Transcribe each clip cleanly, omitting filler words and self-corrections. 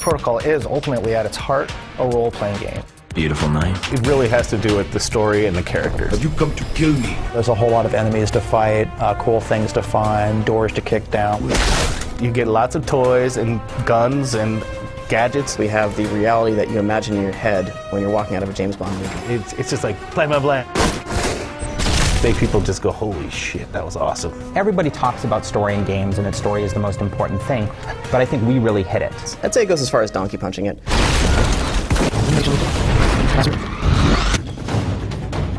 Protocol is ultimately at its heart a role-playing game. Beautiful night. It really has to do with the story and the characters. You come to kill me. There's a whole lot of enemies to fight, cool things to find, doors to kick down. You get lots of toys and guns and gadgets. We have the reality that you imagine in your head when you're walking out of a James Bond movie. It's just like blah, blah, blah. Make people just go, holy shit, that was awesome. Everybody talks about story in games, and that story is the most important thing, but I think we really hit it. I'd say it goes as far as donkey punching it.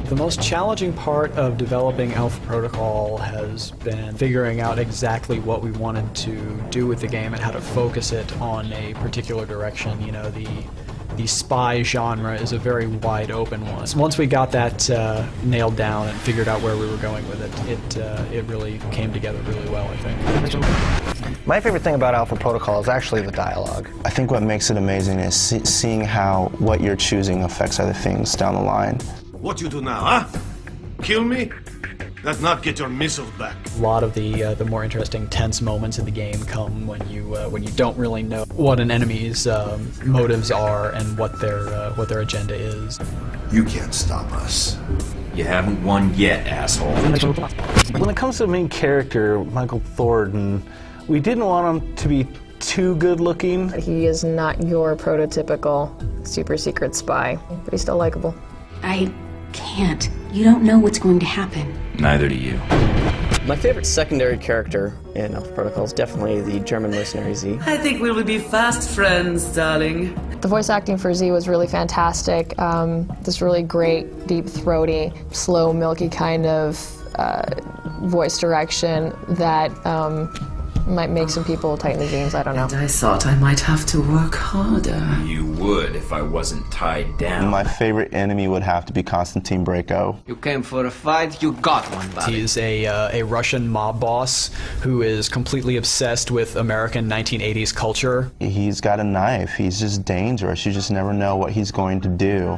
The most challenging part of developing Alpha Protocol has been figuring out exactly what we wanted to do with the game and how to focus it on a particular direction. You know, the spy genre is a very wide open one. Once we got that nailed down and figured out where we were going with it, it really came together really well, I think. My favorite thing about Alpha Protocol is actually the dialogue. I think what makes it amazing is seeing how what you're choosing affects other things down the line. What you do now, huh? Kill me? That not get your missiles back. A lot of the more interesting, tense moments in the game come when you don't really know what an enemy's motives are and what their agenda is. You can't stop us. You haven't won yet, asshole. When it comes to the main character, Michael Thornton, we didn't want him to be too good looking. He is not your prototypical super secret spy, but he's still likable. I can't. You don't know what's going to happen. Neither do you. My favorite secondary character in Alpha Protocol is definitely the German mercenary Z. I think we will be fast friends, darling. The voice acting for Z was really fantastic. This really great, deep, throaty, slow, milky kind of voice direction that might make some people tighten the jeans, I don't know. And I thought I might have to work harder. You would if I wasn't tied down. My favorite enemy would have to be Konstantin Brayko. You came for a fight, you got one, buddy. He's a Russian mob boss who is completely obsessed with American 1980s culture. He's got a knife. He's just dangerous. You just never know what he's going to do.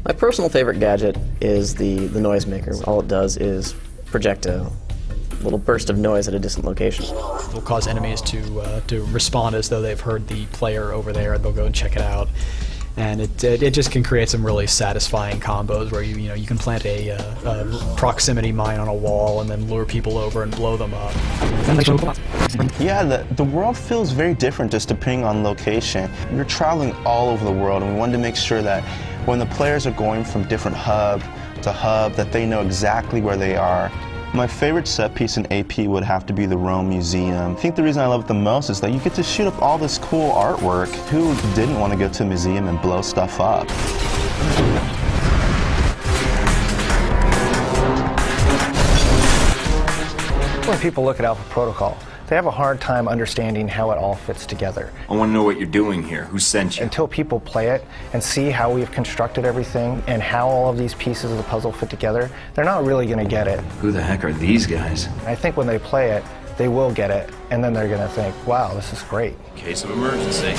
My personal favorite gadget is the noisemaker. All it does is project a little burst of noise at a distant location. It'll cause enemies to respond as though they've heard the player over there, and they'll go and check it out. And it just can create some really satisfying combos where you can plant a proximity mine on a wall and then lure people over and blow them up. Yeah, the world feels very different just depending on location. You're traveling all over the world, and we wanted to make sure that when the players are going from different hub to hub, that they know exactly where they are. My favorite set piece in AP would have to be the Rome Museum. I think the reason I love it the most is that you get to shoot up all this cool artwork. Who didn't want to go to a museum and blow stuff up? When people look at Alpha Protocol, they have a hard time understanding how it all fits together. I want to know what you're doing here. Who sent you? Until people play it and see how we've constructed everything and how all of these pieces of the puzzle fit together, they're not really going to get it. Who the heck are these guys? I think when they play it, they will get it, and then they're going to think, wow, this is great. Case of emergency.